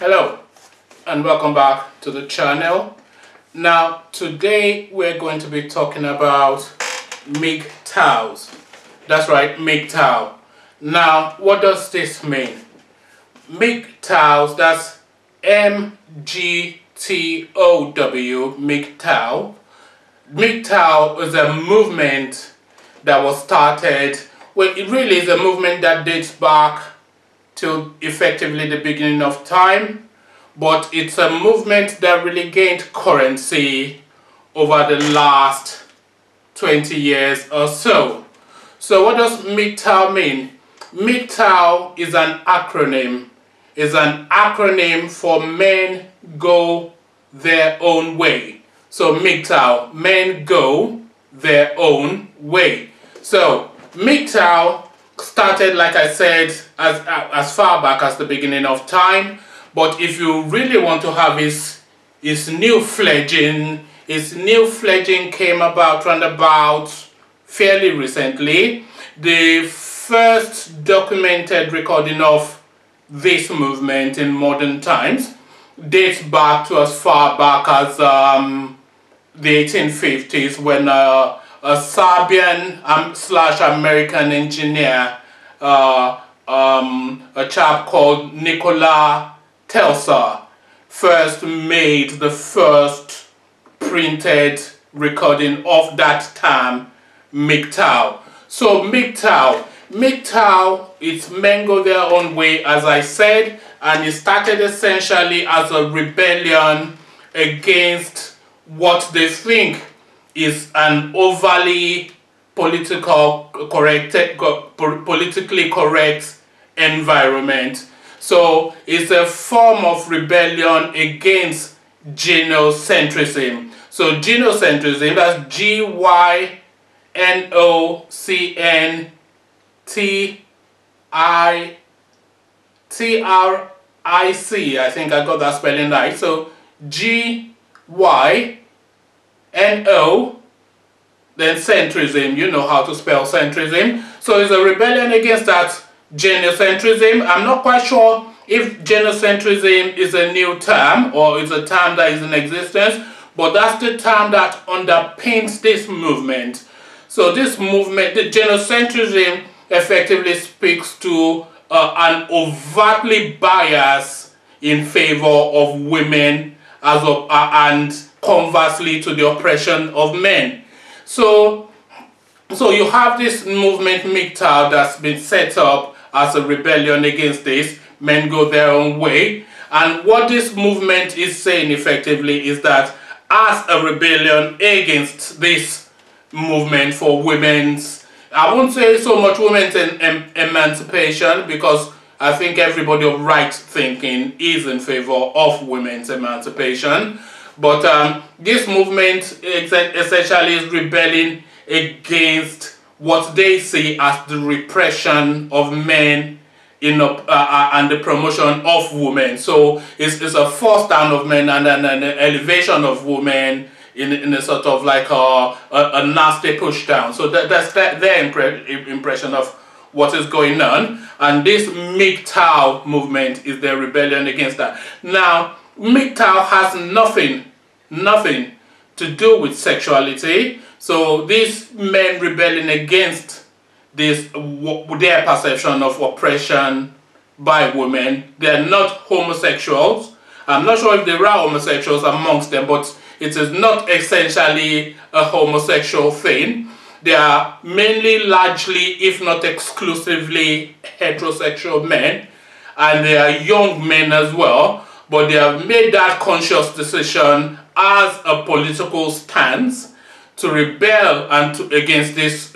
Hello and welcome back to the channel. Now today we're going to be talking about MGTOWs. That's right, MGTOW. Now what does this mean? MGTOWs, that's MGTOW, MGTOW. MGTOW is a movement that was started, well, it really is a movement that dates back to effectively the beginning of time, but it's a movement that really gained currency over the last 20 years or so. So what does MGTOW mean? MGTOW is an acronym. It's an acronym for Men Go Their Own Way. So MGTOW, Men Go Their Own Way. So MGTOW started, like I said, as far back as the beginning of time, but if you really want to have its new fledging came about roundabout fairly recently. The first documented recording of this movement in modern times dates back to as far back as the 1850s, when a Serbian / American engineer, a chap called Nikola Tesla, first made the first printed recording of that term, MGTOW. So MGTOW is Men Go Their Own Way, as I said, and it started essentially as a rebellion against what they think is an overly politically correct environment. So it's a form of rebellion against genocentrism. So genocentrism, that's GYNOCNTRIC, I think I got that spelling right. So GYNO, then centrism. You know how to spell centrism. So it's a rebellion against that genocentrism. I'm not quite sure if genocentrism is a new term or it's a term that is in existence, but that's the term that underpins this movement. So this movement, the genocentrism, effectively speaks to an overtly bias in favor of women and conversely to the oppression of men. So you have this movement MGTOW that's been set up as a rebellion against this, Men Go Their Own Way. And what this movement is saying effectively is that as a rebellion against this movement for women's, I won't say so much women's emancipation, because I think everybody of right thinking is in favor of women's emancipation. But this movement essentially is rebelling against what they see as the repression of men and the promotion of women. So it's a force down of men and an elevation of women in a sort of like a nasty push down. So that's their impression of what is going on. And this MGTOW movement is their rebellion against that. Now, MGTOW has nothing to do with sexuality. So these men rebelling against this, their perception of oppression by women, they're not homosexuals. I'm not sure if there are homosexuals amongst them, but it is not essentially a homosexual thing. They are mainly, largely, if not exclusively, heterosexual men, and they are young men as well. But they have made that conscious decision as a political stance to rebel and against this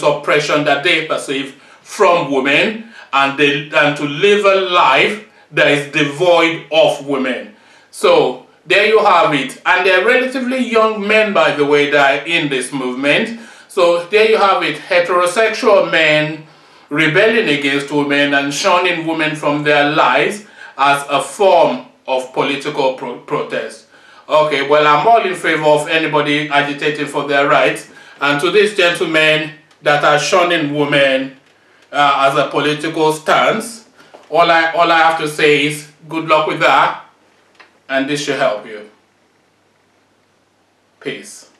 oppression that they perceive from women, and to live a life that is devoid of women. So there you have it. And they're relatively young men, by the way, that are in this movement. So there you have it. Heterosexual men rebelling against women and shunning women from their lives as a form of political protest. Okay, well, I'm all in favor of anybody agitating for their rights. And to these gentlemen that are shunning women as a political stance, all I have to say is good luck with that, and this should help you. Peace.